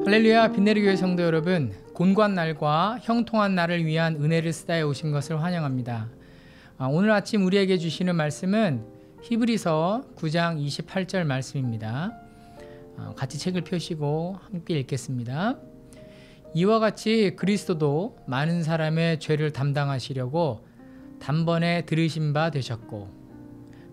할렐루야, 빛내리교회 성도 여러분, 곤고한 날과 형통한 날을 위한 은혜를 쓰다에 오신 것을 환영합니다. 오늘 아침 우리에게 주시는 말씀은 히브리서 9장 28절 말씀입니다. 같이 책을 펴시고 함께 읽겠습니다. 이와 같이 그리스도도 많은 사람의 죄를 담당하시려고 단번에 들으신 바 되셨고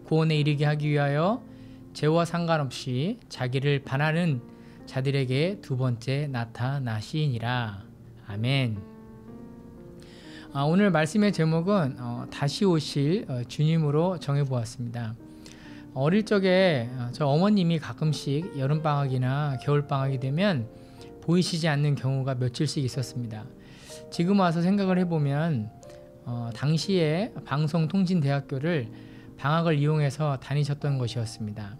구원에 이르게 하기 위하여 죄와 상관없이 자기를 반하는 자들에게 두 번째 나타나시니라. 아멘. 오늘 말씀의 제목은 다시 오실 주님으로 정해보았습니다. 어릴 적에 저 어머님이 가끔씩 여름방학이나 겨울방학이 되면 보이시지 않는 경우가 며칠씩 있었습니다. 지금 와서 생각을 해보면 당시에 방송통신대학교를 방학을 이용해서 다니셨던 것이었습니다.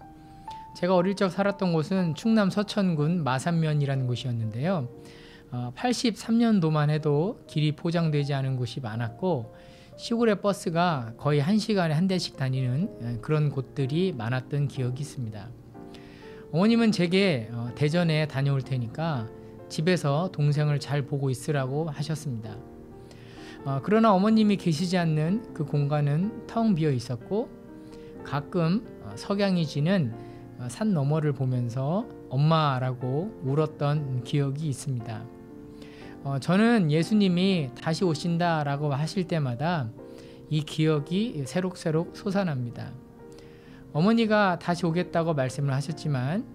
제가 어릴 적 살았던 곳은 충남 서천군 마산면이라는 곳이었는데요. 83년도만 해도 길이 포장되지 않은 곳이 많았고 시골의 버스가 거의 1시간에 한 대씩 다니는 그런 곳들이 많았던 기억이 있습니다. 어머님은 제게 대전에 다녀올 테니까 집에서 동생을 잘 보고 있으라고 하셨습니다. 그러나 어머님이 계시지 않는 그 공간은 텅 비어 있었고 가끔 석양이 지는 산 너머를 보면서 엄마라고 울었던 기억이 있습니다. 저는 예수님이 다시 오신다라고 하실 때마다 이 기억이 새록새록 솟아납니다. 어머니가 다시 오겠다고 말씀을 하셨지만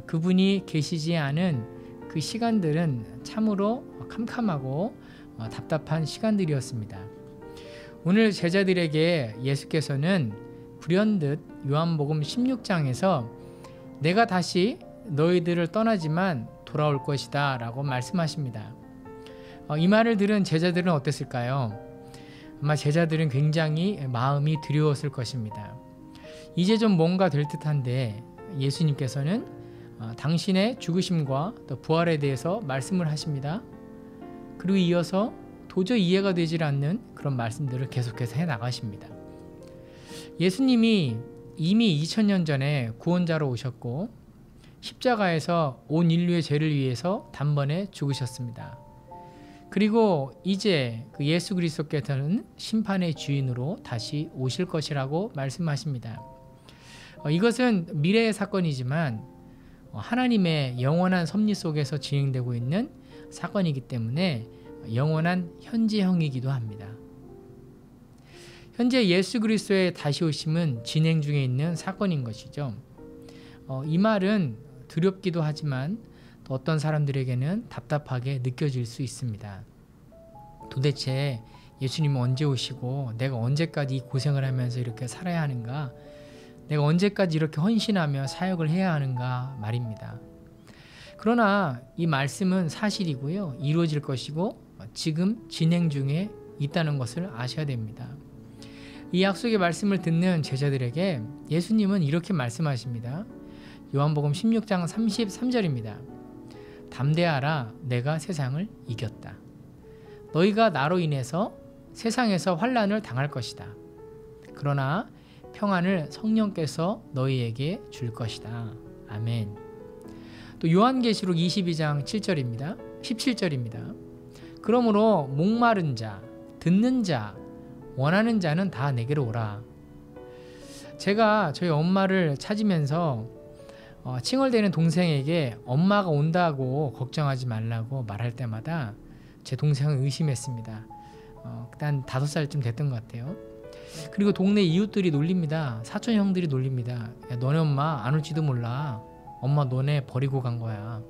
그분이 계시지 않은 그 시간들은 참으로 캄캄하고 답답한 시간들이었습니다. 오늘 제자들에게 예수께서는 불현듯 요한복음 16장에서 내가 다시 너희들을 떠나지만 돌아올 것이다 라고 말씀하십니다. 이 말을 들은 제자들은 어땠을까요? 아마 제자들은 굉장히 마음이 두려웠을 것입니다. 이제 좀 뭔가 될 듯한데 예수님께서는 당신의 죽으심과 또 부활에 대해서 말씀을 하십니다. 그리고 이어서 도저히 이해가 되질 않는 그런 말씀들을 계속해서 해나가십니다. 예수님이 이미 2000년 전에 구원자로 오셨고 십자가에서 온 인류의 죄를 위해서 단번에 죽으셨습니다. 그리고 이제 그 예수 그리스도께서는 심판의 주인으로 다시 오실 것이라고 말씀하십니다. 이것은 미래의 사건이지만 하나님의 영원한 섭리 속에서 진행되고 있는 사건이기 때문에 영원한 현재형이기도 합니다. 현재 예수 그리스도의 다시 오심은 진행 중에 있는 사건인 것이죠. 이 말은 두렵기도 하지만 또 어떤 사람들에게는 답답하게 느껴질 수 있습니다. 도대체 예수님은 언제 오시고 내가 언제까지 이 고생을 하면서 이렇게 살아야 하는가? 내가 언제까지 이렇게 헌신하며 사역을 해야 하는가 말입니다. 그러나 이 말씀은 사실이고요. 이루어질 것이고 지금 진행 중에 있다는 것을 아셔야 됩니다. 이 약속의 말씀을 듣는 제자들에게 예수님은 이렇게 말씀하십니다. 요한복음 16장 33절입니다. 담대하라, 내가 세상을 이겼다. 너희가 나로 인해서 세상에서 환난을 당할 것이다. 그러나 평안을 성령께서 너희에게 줄 것이다. 아멘. 또 요한계시록 22장 7절입니다. 17절입니다. 그러므로 목마른 자, 듣는 자, 원하는 자는 다 내게로 오라. 제가 저희 엄마를 찾으면서 칭얼대는 동생에게 엄마가 온다고 걱정하지 말라고 말할 때마다 제 동생은 의심했습니다. 한 5살쯤 됐던 것 같아요. 그리고 동네 이웃들이 놀립니다. 사촌 형들이 놀립니다. 야, 너네 엄마 안 올지도 몰라. 엄마 너네 버리고 간 거야.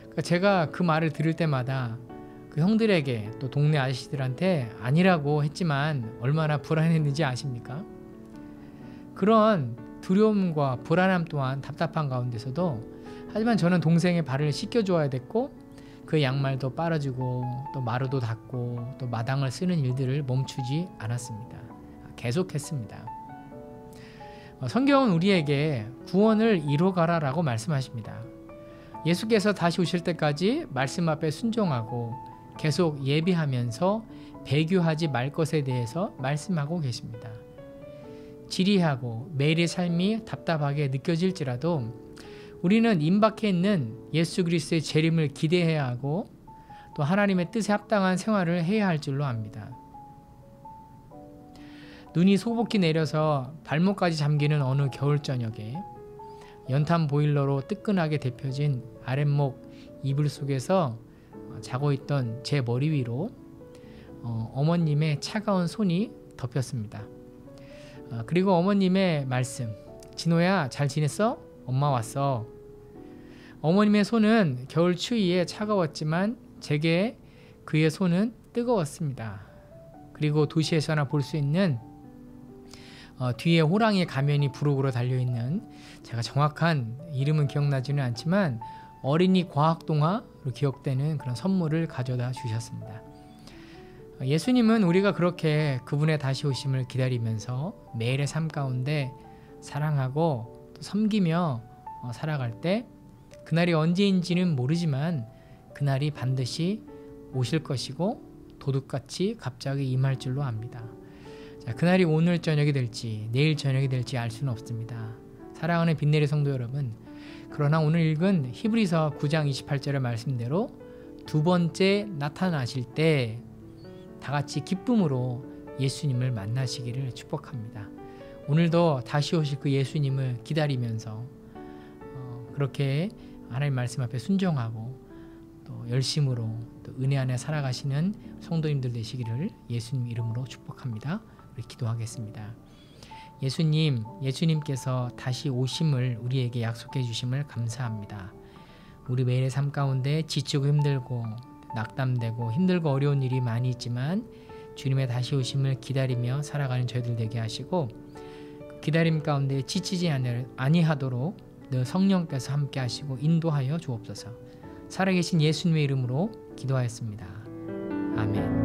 그러니까 제가 그 말을 들을 때마다 그 형들에게 또 동네 아저씨들한테 아니라고 했지만 얼마나 불안했는지 아십니까? 그런 두려움과 불안함 또한 답답한 가운데서도 하지만 저는 동생의 발을 씻겨줘야 됐고 그 양말도 빨아주고 또 마루도 닦고 또 마당을 쓰는 일들을 멈추지 않았습니다. 계속했습니다. 성경은 우리에게 구원을 이루어가라 라고 말씀하십니다. 예수께서 다시 오실 때까지 말씀 앞에 순종하고 계속 예비하면서 배교하지 말 것에 대해서 말씀하고 계십니다. 지리하고 매일의 삶이 답답하게 느껴질지라도 우리는 임박해 있는 예수 그리스도의 재림을 기대해야 하고 또 하나님의 뜻에 합당한 생활을 해야 할 줄로 압니다. 눈이 소복히 내려서 발목까지 잠기는 어느 겨울 저녁에 연탄 보일러로 뜨끈하게 데펴진 아랫목 이불 속에서 자고 있던 제 머리 위로 어머님의 차가운 손이 덮였습니다. 그리고 어머님의 말씀, 진호야 잘 지냈어? 엄마 왔어. 어머님의 손은 겨울 추위에 차가웠지만 제게 그의 손은 뜨거웠습니다. 그리고 도시에서나 볼 수 있는 뒤에 호랑이 가면이 부록으로 달려있는, 제가 정확한 이름은 기억나지는 않지만 어린이 과학동화로 기억되는 그런 선물을 가져다 주셨습니다. 예수님은 우리가 그렇게 그분의 다시 오심을 기다리면서 매일의 삶 가운데 사랑하고 또 섬기며 살아갈 때 그날이 언제인지는 모르지만 그날이 반드시 오실 것이고 도둑같이 갑자기 임할 줄로 압니다. 자, 그날이 오늘 저녁이 될지 내일 저녁이 될지 알 수는 없습니다. 사랑하는 빈내리 성도 여러분, 그러나 오늘 읽은 히브리서 9장 28절의 말씀대로 두 번째 나타나실 때 다같이 기쁨으로 예수님을 만나시기를 축복합니다. 오늘도 다시 오실 그 예수님을 기다리면서 그렇게 하나님 말씀 앞에 순종하고 또 열심으로 또 은혜 안에 살아가시는 성도님들 되시기를 예수님 이름으로 축복합니다. 우리 기도하겠습니다. 예수님께서 다시 오심을 우리에게 약속해 주심을 감사합니다. 우리 매일의 삶 가운데 지치고 힘들고 낙담되고 힘들고 어려운 일이 많이 있지만 주님의 다시 오심을 기다리며 살아가는 저희들 되게 하시고 그 기다림 가운데 지치지 아니하도록 늘 성령께서 함께 하시고 인도하여 주옵소서. 살아계신 예수님의 이름으로 기도하였습니다. 아멘.